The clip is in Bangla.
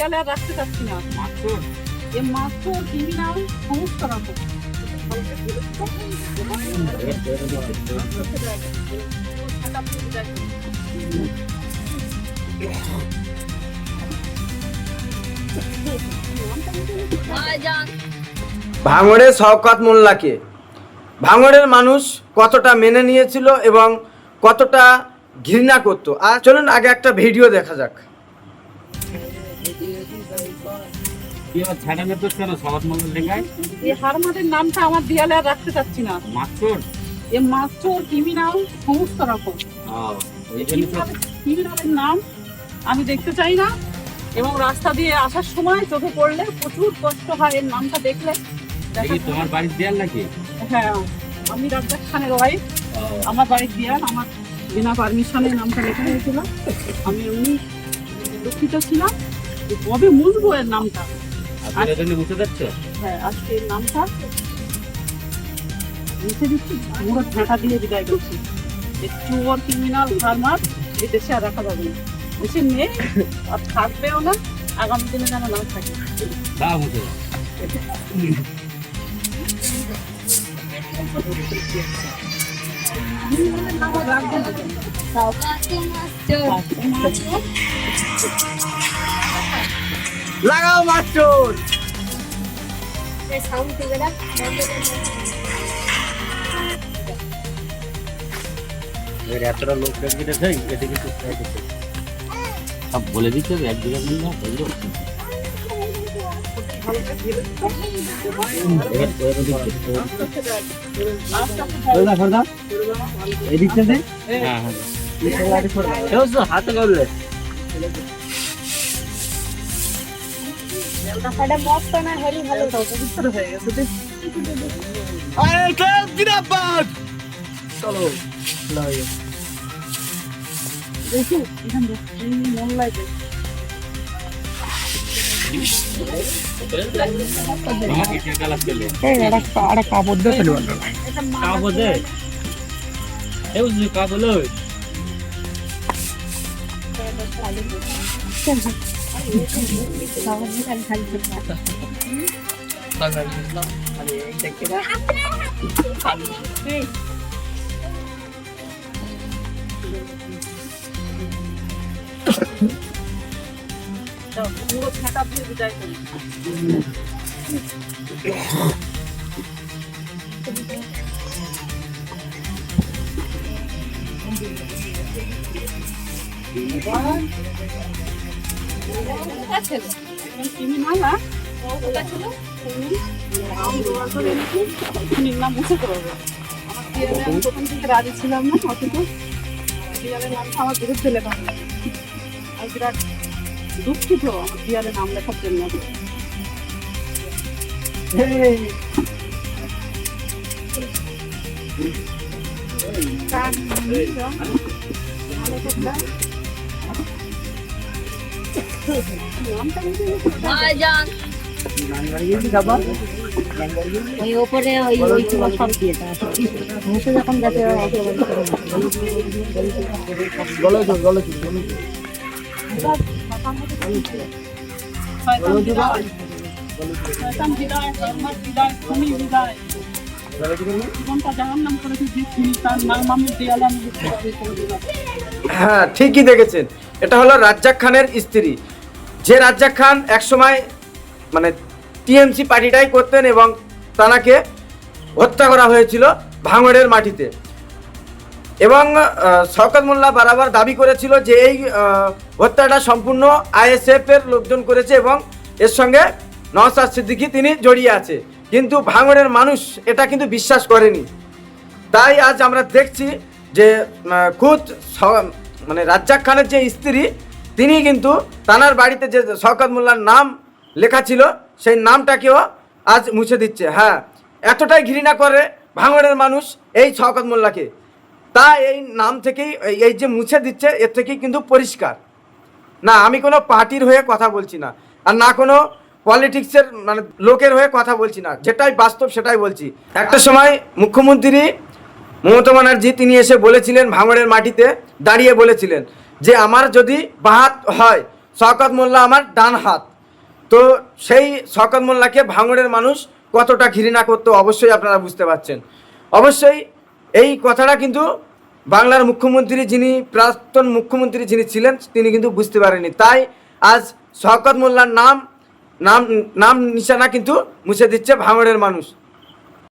আর রাখতে চাচ্ছি না। এ মাত্র ক্রিমিনাল সমস্ত রকম ভাঙড়ে শওকত মোল্লাকে ভাঙড়ের মানুষ কতটা মেনে নিয়েছিল এবং কতটা ঘৃণা করতো। আর চলুন আগে একটা ভিডিও দেখা যাক। নামটা আমার দেয়ালে আর রাখতে চাচ্ছি না। এ মাত্র ক্রিমিনাল সমস্ত রকম ক্রিমিনালের নাম আমি দেখতে চাই না, এবং রাস্তা দিয়ে আসার সময় চোখে পড়লে প্রচুর কষ্ট হয় এর নামটা দেখলে। তোমার বাড়ির দেয়াল নাকি? হ্যাঁ, আমি রাজ্জাক খানের ওয়াইফ। আমার বাড়ির দেয়াল আমার বিনা পারমিশনে নামটা লেখা হয়েছিল। আমি এমনি দুঃখিত ছিলাম, কবে মুছবো এর নামটা। মুছে যাচ্ছে। হ্যাঁ, আজকে এর নামটা মুছে দিচ্ছি, পুরো ঝাঁটা দিয়ে বিদায় করছি। একটু ওর ক্রিমিনাল ফার্মার এই দেশে আর রাখা যাবে না, দেশে নেই আর থাকবেও না, আগামী দিনে যেন না থাকে। লাগাও মাস্টার। এতটা লোক সব বলে দিচ্ছে এক জায়গায় হাতে করলে চলো দেখো এখানে মন লাগে। কাপড় দিয়ে ফেলবো পুরো ঝাঁটা দিয়ে বিদায় করি। প্রথম থেকে রাজি ছিলাম না, অথচ দেয়ালের নামটা আমার বিরুদ্ধে লেখা হলো। আমি বিরাট দুঃখিত আমার দেয়ালে নাম লেখার জন্য। ওই ওপরে ওই সব দিয়ে মুছে যখন যাতে হ্যাঁ, ঠিকই দেখেছেন। এটা হলো রাজ্জাক খানের স্ত্রী, যে রাজ্জাক খান একসময় মানে টিএমসি পার্টিটাই করতেন এবং তানাকে হত্যা করা হয়েছিল ভাঙড়ের মাটিতে। এবং শওকত মোল্লা বারবার দাবি করেছিল যে এই হত্যাটা সম্পূর্ণ আইএসএফের লোকজন করেছে এবং এর সঙ্গে নওশাদ সিদ্দিকী তিনি জড়িয়ে আছে, কিন্তু ভাঙড়ের মানুষ এটা কিন্তু বিশ্বাস করেনি। তাই আজ আমরা দেখছি যে খুদ মানে রাজ্জাক খানের যে স্ত্রী তিনি কিন্তু তানার বাড়িতে যে শওকত মোল্লার নাম লেখা ছিল সেই নামটাকেও আজ মুছে দিচ্ছে। হ্যাঁ, এতটাই ঘৃণা করে ভাঙড়ের মানুষ এই শওকত মোল্লাকে, তা এই নাম থেকেই এই যে মুছে দিচ্ছে এর থেকেই কিন্তু পরিষ্কার। না, আমি কোনো পার্টির হয়ে কথা বলছি না, আর না কোনো পলিটিক্সের মানে লোকের হয়ে কথা বলছি না, যেটাই বাস্তব সেটাই বলছি। একটা সময় মুখ্যমন্ত্রী মমতা ব্যানার্জি তিনি এসে বলেছিলেন, ভাঙড়ের মাটিতে দাঁড়িয়ে বলেছিলেন যে আমার যদি বাঁ হাত হয় শওকত মোল্লা আমার ডান হাত। তো সেই শওকত মোল্লাকে ভাঙড়ের মানুষ কতটা ঘৃণা করতো অবশ্যই আপনারা বুঝতে পারছেন। অবশ্যই এই কথাটা কিন্তু বাংলার মুখ্যমন্ত্রী, যিনি প্রাক্তন মুখ্যমন্ত্রী যিনি ছিলেন, তিনি কিন্তু বুঝতে পারেনি। তাই আজ শওকত মোল্লার নাম নিশানা কিন্তু মুছে দিচ্ছে ভাঙড়ের মানুষ।